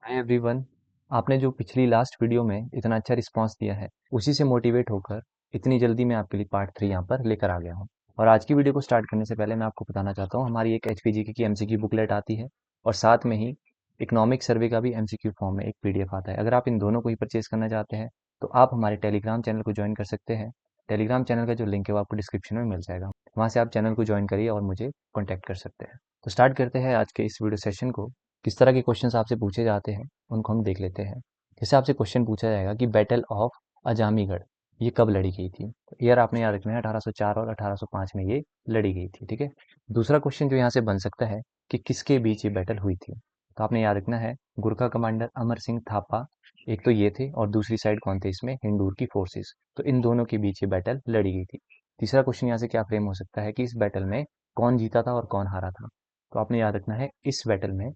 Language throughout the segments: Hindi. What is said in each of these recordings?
Hi everyone. आपने जो पिछली लास्ट वीडियो में इतना अच्छा रिस्पांस दिया है, उसी से मोटिवेट होकर इतनी जल्दी मैं आपके लिए पार्ट 3 यहाँ पर लेकर आ गया हूँ। और आज की वीडियो को स्टार्ट करने से पहले मैं आपको बताना चाहता हूँ, हमारी एक एचपीजीके की एमसीक्यू बुकलेट आती है और साथ में ही इकोनॉमिक सर्वे का भी एमसीक्यू फॉर्म में एक पीडीएफ आता है। अगर आप इन दोनों को ही परचेज करना चाहते हैं तो आप हमारे टेलीग्राम चैनल को ज्वाइन कर सकते हैं। टेलीग्राम चैनल का जो लिंक है वो आपको डिस्क्रिप्शन में मिल जाएगा, वहाँ से आप चैनल को ज्वाइन करिए और मुझे कॉन्टैक्ट कर सकते हैं। तो स्टार्ट करते हैं आज के इस वीडियो सेशन को। किस तरह के क्वेश्चंस आपसे पूछे जाते हैं उनको हम देख लेते हैं। जैसे आपसे क्वेश्चन पूछा जाएगा कि बैटल ऑफ अजामीगढ़ ये कब लड़ी गई थी, तो ईयर आपने याद रखना है 1804 और 1805 में ये लड़ी गई थी। ठीक है। दूसरा क्वेश्चन जो यहाँ से बन सकता है कि किसके बीच ये बैटल हुई थी, तो आपने याद रखना है गुरखा कमांडर अमर सिंह थापा एक तो ये थे और दूसरी साइड कौन थे इसमें, हिंदूर की फोर्सेस। तो इन दोनों के बीच ये बैटल लड़ी गई थी। तीसरा क्वेश्चन यहाँ से क्या फ्रेम हो सकता है कि इस बैटल में कौन जीता था और कौन हारा था। तो आपने याद रखना है इस बैटल में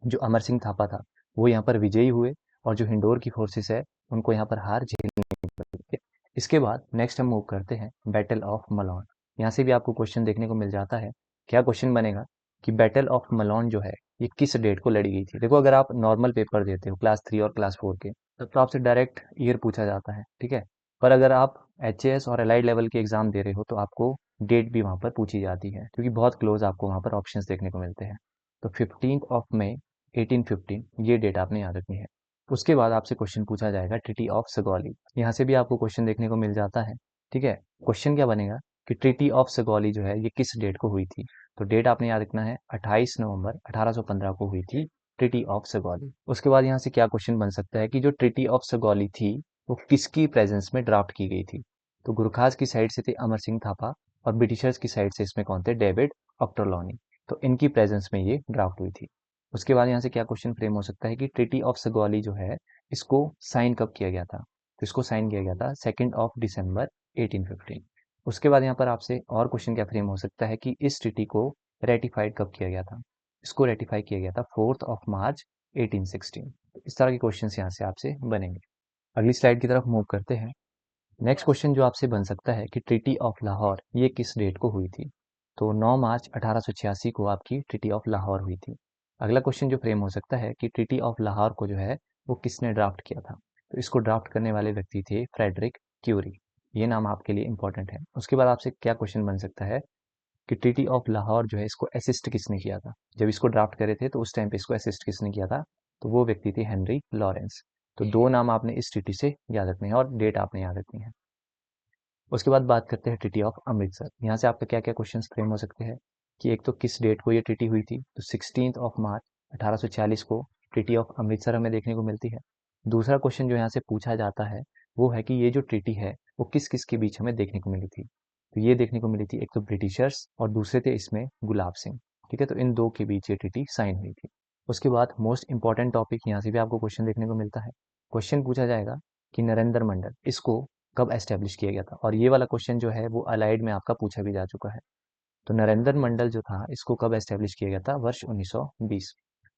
जो अमर सिंह थापा था वो यहाँ पर विजयी हुए और जो हिंडोर की फोर्सेस है उनको यहाँ पर हार झेलनी पड़ी। इसके बाद नेक्स्ट हम मूव करते हैं बैटल ऑफ मलौन। यहाँ से भी आपको क्वेश्चन देखने को मिल जाता है। क्या क्वेश्चन बनेगा कि बैटल ऑफ मलौन जो है ये किस डेट को लड़ी गई थी। देखो, अगर आप नॉर्मल पेपर देते हो क्लास 3 और क्लास 4 के, तब तो आपसे डायरेक्ट ईयर पूछा जाता है। ठीक है। पर अगर आप एचएएस और एलाइड लेवल के एग्जाम दे रहे हो तो आपको डेट भी वहाँ पर पूछी जाती है, क्योंकि बहुत क्लोज आपको वहाँ पर ऑप्शंस देखने को मिलते हैं। तो 15 मई 1815 ये डेट आपने याद रखनी है। उसके बाद आपसे क्वेश्चन पूछा जाएगा ट्रीटी ऑफ सगौली। यहाँ से भी आपको क्वेश्चन देखने को मिल जाता है। ठीक है। क्वेश्चन क्या बनेगा कि ट्रीटी ऑफ सगौली जो है ये किस डेट को हुई थी। तो डेट आपने याद रखना है 28 नवंबर 1815 को हुई थी ट्रीटी ऑफ सगौली। उसके बाद यहाँ से क्या क्वेश्चन बन सकता है कि जो ट्रीटी ऑफ सगौली थी वो किसकी प्रेजेंस में ड्राफ्ट की गई थी। तो गुरखास की साइड से थे अमर सिंह थापा और ब्रिटिशर्स की साइड से इसमें कौन थे, डेविड ऑक्टरलॉनी। तो इनकी प्रेजेंस में ये ड्राफ्ट हुई थी। उसके बाद यहाँ से क्या क्वेश्चन फ्रेम हो सकता है कि ट्रीटी ऑफ सगौली जो है इसको साइन कब किया गया था। तो इसको साइन किया गया था 2 दिसंबर 1815। उसके बाद यहाँ पर आपसे और क्वेश्चन क्या फ्रेम हो सकता है कि इस ट्रीटी को रेटिफाइड कब किया गया था। इसको रेटिफाई किया गया था 4 मार्च 1816। इस तरह के क्वेश्चन यहाँ से आपसे बनेंगे। अगली स्लाइड की तरफ मूव करते हैं। नेक्स्ट क्वेश्चन जो आपसे बन सकता है कि ट्रीटी ऑफ लाहौर ये किस डेट को हुई थी। तो 9 मार्च 1886 को आपकी ट्रीटी ऑफ लाहौर हुई थी। अगला क्वेश्चन जो फ्रेम हो सकता है कि ट्रीटी ऑफ लाहौर को जो है वो किसने ड्राफ्ट किया था। तो इसको ड्राफ्ट करने वाले व्यक्ति थे फ्रेडरिक क्यूरी। ये नाम आपके लिए इंपॉर्टेंट है। उसके बाद आपसे क्या क्वेश्चन बन सकता है कि ट्रीटी ऑफ लाहौर जो है इसको असिस्ट किसने किया था। जब इसको ड्राफ्ट करे थे तो उस टाइम पे इसको असिस्ट किसने किया था। तो वो व्यक्ति थे हेनरी लॉरेंस। तो दो नाम आपने इस ट्रीटी से याद रखने हैं और डेट आपने याद रखनी है। उसके बाद बात करते हैं ट्रीटी ऑफ अमृतसर। यहाँ से आपका क्या क्या क्वेश्चन फ्रेम हो सकते हैं कि एक तो किस डेट को ये ट्रीटी हुई थी। तो 16 मार्च 1840 को ट्रीटी ऑफ अमृतसर हमें देखने को मिलती है। दूसरा क्वेश्चन जो यहाँ से पूछा जाता है वो है कि ये जो ट्रीटी है वो किस किस के बीच हमें देखने को मिली थी। तो ये देखने को मिली थी एक तो ब्रिटिशर्स और दूसरे थे इसमें गुलाब सिंह। ठीक है। तो इन दो के बीच ये ट्रीटी साइन हुई थी। उसके बाद मोस्ट इंपॉर्टेंट टॉपिक यहाँ से भी आपको क्वेश्चन देखने को मिलता है। क्वेश्चन पूछा जाएगा कि नरेंद्र मंडल इसको कब एस्टेब्लिश किया गया था। और ये वाला क्वेश्चन जो है वो अलाइड में आपका पूछा भी जा चुका है। तो नरेंद्र मंडल जो था इसको कब एस्टेब्लिश किया गया था, वर्ष 1920।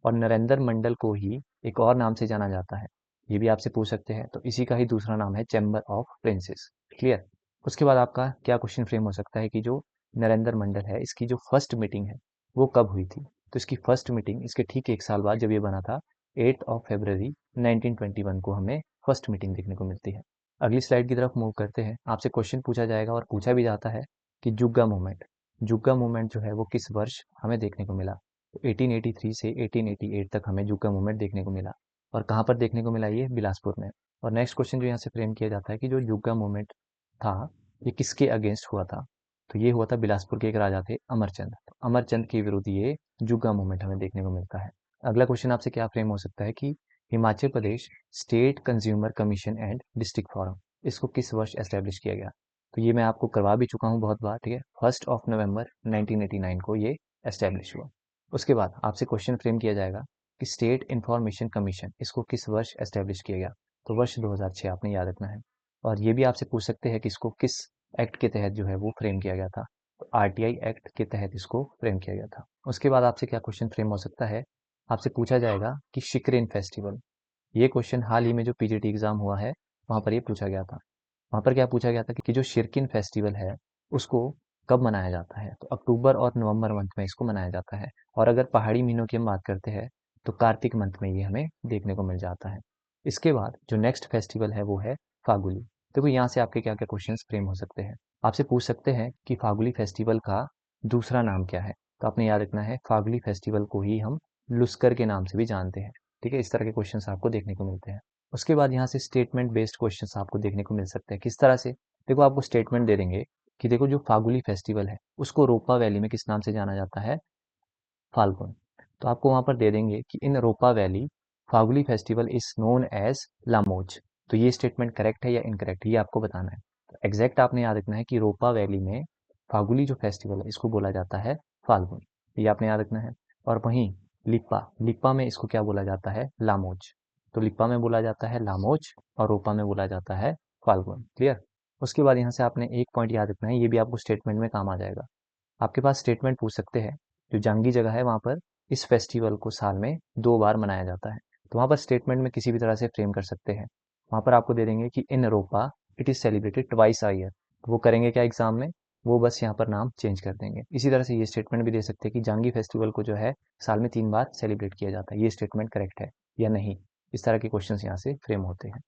और नरेंद्र मंडल को ही एक और नाम से जाना जाता है, ये भी आपसे पूछ सकते हैं। तो इसी का ही दूसरा नाम है चैम्बर ऑफ प्रिंसेस। क्लियर। उसके बाद आपका क्या क्वेश्चन फ्रेम हो सकता है कि जो नरेंद्र मंडल है इसकी जो फर्स्ट मीटिंग है वो कब हुई थी। तो इसकी फर्स्ट मीटिंग इसके ठीक एक साल बाद जब ये बना था 8 फरवरी 1921 को हमें फर्स्ट मीटिंग देखने को मिलती है। अगली स्लाइड की तरफ मूव करते हैं। आपसे क्वेश्चन पूछा जाएगा और पूछा भी जाता है कि जुग्गा मूवमेंट, जुग्गा मूवमेंट जो है वो किस वर्ष हमें देखने को मिला। तो 1883 से 1888 तक हमें जुग्गा मूवमेंट देखने को मिला। और कहाँ पर देखने को मिला, ये बिलासपुर में। और नेक्स्ट क्वेश्चन जो यहाँ से फ्रेम किया जाता है कि जो जुग्गा मूवमेंट था ये किसके अगेंस्ट हुआ था। तो ये हुआ था बिलासपुर के एक राजा थे अमरचंद। तो अमरचंद के विरुद्ध ये जुग्गा मूवमेंट हमें देखने को मिलता है। अगला क्वेश्चन आपसे क्या फ्रेम हो सकता है कि Himachal Pradesh state consumer commission and district forum इसको किस वर्ष एस्टेब्लिश किया गया। तो ये मैं आपको करवा भी चुका हूँ बहुत बार। ठीक है। 1 नवंबर 1989 को ये एस्टेब्लिश हुआ। उसके बाद आपसे क्वेश्चन फ्रेम किया जाएगा कि स्टेट इंफॉर्मेशन कमीशन इसको किस वर्ष एस्टेब्लिश किया गया। तो वर्ष 2006 आपने याद रखना है। और ये भी आपसे पूछ सकते हैं कि इसको किस एक्ट के तहत जो है वो फ्रेम किया गया था। तो आरटीआई एक्ट के तहत इसको फ्रेम किया गया था। उसके बाद आपसे क्या क्वेश्चन फ्रेम हो सकता है, आपसे पूछा जाएगा कि शिक्रेन फेस्टिवल। ये क्वेश्चन हाल ही में जो पीजीटी एग्जाम हुआ है वहां पर ये पूछा गया था। वहां पर क्या पूछा गया था कि जो शिरकिन फेस्टिवल है उसको कब मनाया जाता है। तो अक्टूबर और नवंबर मंथ में इसको मनाया जाता है। और अगर पहाड़ी महीनों की हम बात करते हैं तो कार्तिक मंथ में ये हमें देखने को मिल जाता है। इसके बाद जो नेक्स्ट फेस्टिवल है वो है फागुली। देखो यहाँ से आपके क्या क्या क्वेश्चंस फ्रेम हो सकते हैं। आपसे पूछ सकते हैं कि फागुली फेस्टिवल का दूसरा नाम क्या है। तो आपने याद रखना है फागुली फेस्टिवल को ही हम लुस्कर के नाम से भी जानते हैं। ठीक है, इस तरह के क्वेश्चंस आपको देखने को मिलते हैं। उसके बाद यहाँ से स्टेटमेंट बेस्ड क्वेश्चंस आपको देखने को मिल सकते हैं। किस तरह से? देखो आपको स्टेटमेंट दे देंगे कि देखो जो फागुली फेस्टिवल है उसको रोपा वैली में किस नाम से जाना जाता है? फाल्गुन। तो आपको वहां पर दे देंगे कि in Ropa valley Phaguli festival is known as Lamoj. तो ये स्टेटमेंट करेक्ट है या इनकरेक्ट, ये आपको बताना है। तो एग्जैक्ट आपने याद रखना है कि रोपा वैली में फागुली जो फेस्टिवल है इसको बोला जाता है फाल्गुन, ये आपने याद रखना है। और वहीं लिप्पा लिप्पा में इसको क्या बोला जाता है? लामोज। तो लिप्पा में बोला जाता है लामोज और रोपा में बोला जाता है फाल्गुन। क्लियर? उसके बाद यहाँ से आपने एक पॉइंट याद रखना है, ये भी आपको स्टेटमेंट में काम आ जाएगा। आपके पास स्टेटमेंट पूछ सकते हैं जो जांगी जगह है वहां पर इस फेस्टिवल को साल में 2 बार मनाया जाता है। तो वहां पर स्टेटमेंट में किसी भी तरह से फ्रेम कर सकते हैं। वहां पर आपको दे देंगे कि इन रोपा it is celebrated twice a year. तो वो करेंगे क्या एग्जाम में? वो बस यहाँ पर नाम चेंज कर देंगे। इसी तरह से ये स्टेटमेंट भी दे सकते हैं कि जांगी फेस्टिवल को जो है साल में 3 बार सेलिब्रेट किया जाता है। ये स्टेटमेंट करेक्ट है या नहीं? इस तरह के क्वेश्चन यहाँ से फ्रेम होते हैं।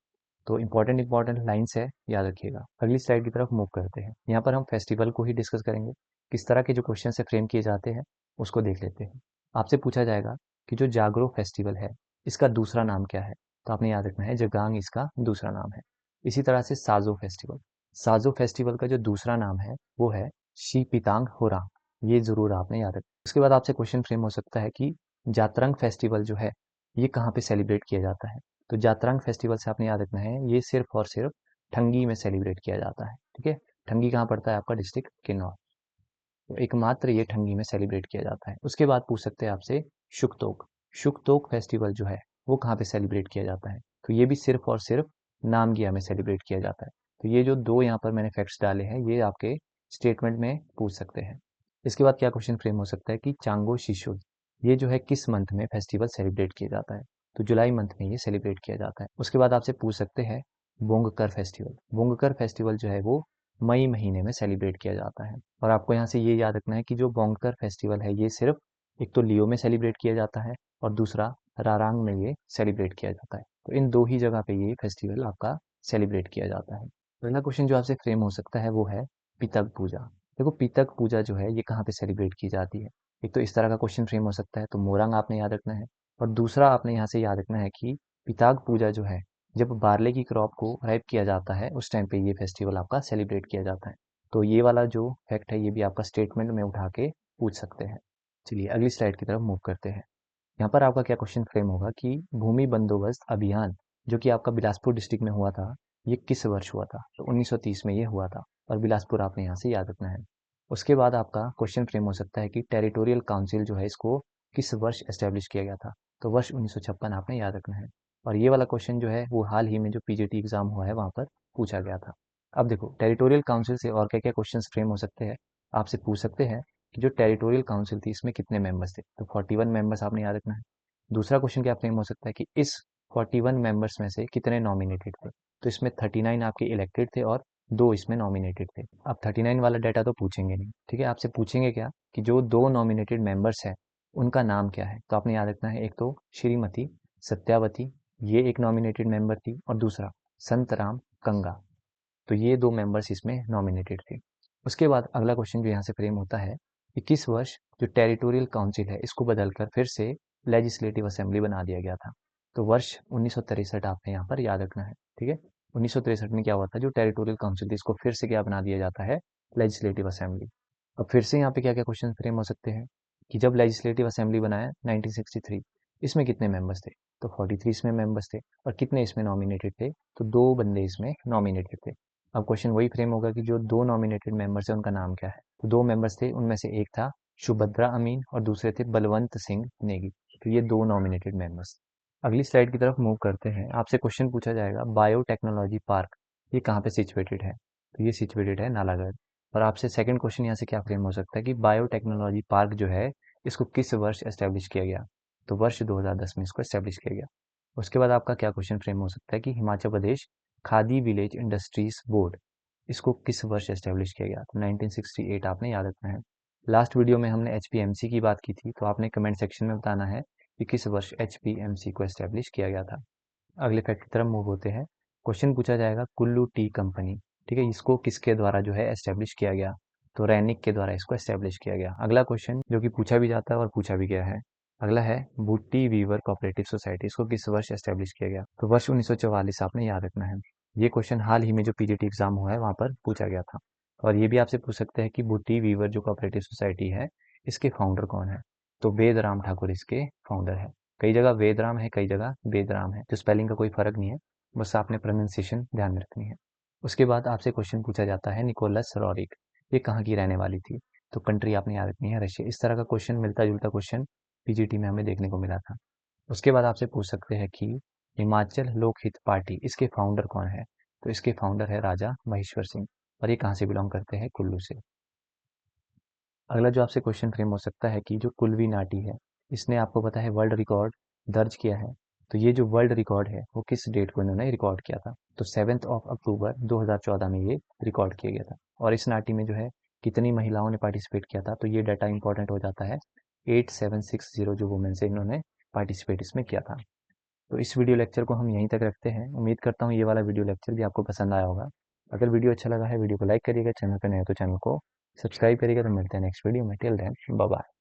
तो इंपॉर्टेंट लाइन्स है, याद रखिएगा। अगली स्लाइड की तरफ मूव करते हैं। यहाँ पर हम फेस्टिवल को ही डिस्कस करेंगे। किस तरह के जो क्वेश्चन से फ्रेम किए जाते हैं उसको देख लेते हैं। आपसे पूछा जाएगा कि जो जागरो फेस्टिवल है इसका दूसरा नाम क्या है? तो आपने याद रखना है जगांग इसका दूसरा नाम है। इसी तरह से साजो फेस्टिवल, साजो फेस्टिवल का जो दूसरा नाम है वो है शी पितांग होरा। ये जरूर आपने याद रखना। उसके बाद आपसे क्वेश्चन फ्रेम हो सकता है कि जातरंग फेस्टिवल जो है ये कहाँ पे सेलिब्रेट किया जाता है? तो जातरंग फेस्टिवल से आपने याद रखना है ये सिर्फ और सिर्फ ठंगी में सेलिब्रेट किया जाता है। ठीक है, ठंगी कहाँ पड़ता है? आपका डिस्ट्रिक्ट किन्नौर। तो एकमात्र ये ठंगी में सेलिब्रेट किया जाता है। उसके बाद पूछ सकते हैं आपसे शुकतोक, शुकतोक फेस्टिवल जो है वो कहाँ पे सेलिब्रेट किया जाता है? तो ये भी सिर्फ और सिर्फ नामगिया में सेलिब्रेट किया जाता है। तो ये जो दो यहाँ पर मैंने फैक्ट्स डाले हैं ये आपके स्टेटमेंट में पूछ सकते हैं। इसके बाद क्या क्वेश्चन फ्रेम हो सकता है कि चांगो शिशु ये जो है किस मंथ में फेस्टिवल सेलिब्रेट किया जाता है? तो जुलाई मंथ में ये सेलिब्रेट किया जाता है। उसके बाद आपसे पूछ सकते हैं बोंगकर फेस्टिवल, बोंगकर फेस्टिवल जो है वो मई महीने में सेलिब्रेट किया जाता है। और आपको यहाँ से ये याद रखना है कि जो बोंगकर फेस्टिवल है ये सिर्फ एक तो लियो में सेलिब्रेट किया जाता है और दूसरा रारांग में ये सेलिब्रेट किया जाता है। तो इन दो ही जगह पे ये फेस्टिवल आपका सेलिब्रेट किया जाता है। अगला क्वेश्चन जो आपसे फ्रेम हो सकता है वो है पितक पूजा। देखो पितक पूजा जो है ये कहाँ पे सेलिब्रेट की जाती है? एक तो इस तरह का क्वेश्चन फ्रेम हो सकता है, तो मोरंग आपने याद रखना है। और दूसरा आपने यहाँ से याद रखना है कि पिताग पूजा जो है जब बारले की क्रॉप को राइप किया जाता है उस टाइम पे ये फेस्टिवल आपका सेलिब्रेट किया जाता है। तो ये वाला जो फैक्ट है ये भी आपका स्टेटमेंट में उठा के पूछ सकते हैं। चलिए अगली स्लाइड की तरफ मूव करते हैं। यहाँ पर आपका क्या क्वेश्चन फ्रेम होगा कि भूमि बंदोबस्त अभियान जो कि आपका बिलासपुर डिस्ट्रिक्ट में हुआ था ये किस वर्ष हुआ था? तो 1930 में ये हुआ था और बिलासपुर आपने यहाँ से याद रखना है। उसके बाद आपका क्वेश्चन फ्रेम हो सकता है कि टेरिटोरियल काउंसिल जो है इसको किस वर्ष एस्टेब्लिश किया गया था? तो वर्ष 1956 आपने याद रखना है। और ये वाला क्वेश्चन जो है वो हाल ही में जो पीजीटी एग्जाम हुआ है वहां पर पूछा गया था। अब देखो टेरिटोरियल काउंसिल से और क्या क्या क्वेश्चन फ्रेम हो सकते हैं। आपसे पूछ सकते हैं कि जो टेरिटोरियल काउंसिल थी इसमें कितने मेंबर्स थे? तो 41 मेंबर्स आपने याद रखना है। दूसरा क्वेश्चन क्या फ्रेम हो सकता है कि इस 41 मेंबर्स में से कितने नॉमिनेटेड थे? तो इसमें 39 आपके इलेक्टेड थे और 2 इसमें नॉमिनेटेड थे। अब 39 वाला डाटा तो पूछेंगे नहीं, ठीक है। आपसे पूछेंगे क्या कि जो 2 नॉमिनेटेड मेंबर्स हैं उनका नाम क्या है? तो आपने याद रखना है एक तो श्रीमती सत्यावती, ये एक नॉमिनेटेड मेंबर थी, और दूसरा संतराम कंगा। तो ये 2 मेंबर्स इसमें नॉमिनेटेड थे। उसके बाद अगला क्वेश्चन जो यहाँ से फ्रेम होता है कि किस वर्ष जो टेरिटोरियल काउंसिल है इसको बदलकर फिर से लेजिस्लेटिव असेंबली बना दिया गया था? तो वर्ष 1963 आपने यहाँ पर याद रखना है। ठीक है, 1963 में क्या हुआ था, जो टेरिटोरियल काउंसिल थी इसको फिर से क्या बना दिया जाता है? Legislative assembly. अब फिर से यहाँ पे क्या क्या क्वेश्चन फ्रेम हो सकते हैं कि जब लेजिस्लेटिव असेंबली बनाया 1963 इसमें कितने मेंबर्स थे? तो 43 इसमें मेंबर्स थे। और कितने इसमें नॉमिनेटेड थे? तो 2 बंदे इसमें नॉमिनेटेड थे। अब क्वेश्चन वही फ्रेम होगा कि जो 2 नॉमिनेटेड मेंबर्स हैं उनका नाम क्या है? तो 2 मेंबर्स थे, उनमें से एक था सुभद्रा अमीन और दूसरे थे बलवंत सिंह नेगी। तो ये 2 नॉमिनेटेड मेंबर्स। अगली स्लाइड की तरफ मूव करते हैं। आपसे क्वेश्चन पूछा जाएगा बायोटेक्नोलॉजी पार्क ये कहाँ पे सिचुएटेड है? तो ये सिचुएटेड है नालागढ़। और आपसे सेकंड क्वेश्चन यहाँ से क्या फ्रेम हो सकता है कि बायोटेक्नोलॉजी पार्क जो है इसको किस वर्ष एस्टेब्लिश किया गया? तो वर्ष 2010 में इसको एस्टेब्लिश किया गया। उसके बाद आपका क्या क्वेश्चन फ्रेम हो सकता है कि हिमाचल प्रदेश खादी विलेज इंडस्ट्रीज बोर्ड इसको किस वर्ष एस्टेब्लिश किया गया? तो 1968 आपने याद रखना है। लास्ट वीडियो में हमने एचपीएमसी की बात की थी, तो आपने कमेंट सेक्शन में बताना है किस वर्ष HPMC को एस्टेब्लिश किया गया था। अगले फैक्ट की तरफ मूव होते हैं। क्वेश्चन पूछा जाएगा कुल्लू टी कंपनी, ठीक है, इसको किसके द्वारा जो है एस्टेब्लिश किया गया, तो रैनिक के द्वारा इसको एस्टेब्लिश किया गया। अगला क्वेश्चन जो कि पूछा भी जाता है और पूछा भी गया है, अगला है बूटी वीवर कोऑपरेटिव सोसाइटी, इसको किस वर्ष एस्टेब्लिश किया गया, तो वर्ष 1944 आपने याद रखना है। ये क्वेश्चन हाल ही में जो पीजीटी एग्जाम हुआ है वहां पर पूछा गया था। और ये भी आपसे पूछ सकते हैं कि बूटी वीवर जो कोऑपरेटिव सोसाइटी है इसके फाउंडर कौन है, तो वेदराम ठाकुर इसके फाउंडर है। कई जगह वेदराम है, कई जगह वेदराम है, तो स्पेलिंग का कोई फर्क नहीं है, बस आपने प्रोनाउंसिएशन ध्यान में रखनी है। उसके बाद आपसे क्वेश्चन पूछा जाता है निकोलस रॉरिक, ये कहाँ की रहने वाली थी, तो कंट्री आपने याद रखनी है रशिया। इस तरह का क्वेश्चन मिलता जुलता क्वेश्चन पीजीटी में हमें देखने को मिला था। उसके बाद आपसे पूछ सकते हैं कि हिमाचल लोकहित पार्टी, इसके फाउंडर कौन है, तो इसके फाउंडर है राजा महेश्वर सिंह, और ये कहाँ से बिलोंग करते हैं, कुल्लू से। अगला जो आपसे क्वेश्चन फ्रेम हो सकता है कि जो कुल्वी नाटी है, इसने आपको पता है वर्ल्ड रिकॉर्ड दर्ज किया है, तो ये जो वर्ल्ड रिकॉर्ड है वो किस डेट को इन्होंने रिकॉर्ड किया था, तो 7 अक्टूबर 2014 में ये रिकॉर्ड किया गया था। और इस नाटी में जो है कितनी महिलाओं ने पार्टिसिपेट किया था, तो ये डाटा इंपॉर्टेंट हो जाता है। 8760 जो वुमेन से इन्होंने पार्टिसिपेट इसमें किया था। तो इस वीडियो लेक्चर को हम यहीं तक रखते हैं। उम्मीद करता हूँ ये वाला वीडियो लेक्चर भी आपको पसंद आया होगा। अगर वीडियो अच्छा लगा है वीडियो को लाइक करिएगा, चैनल पर नए हो तो चैनल को सब्सक्राइब करिएगा। तो मिलते हैं नेक्स्ट वीडियो में, टिल देन बाय बाय।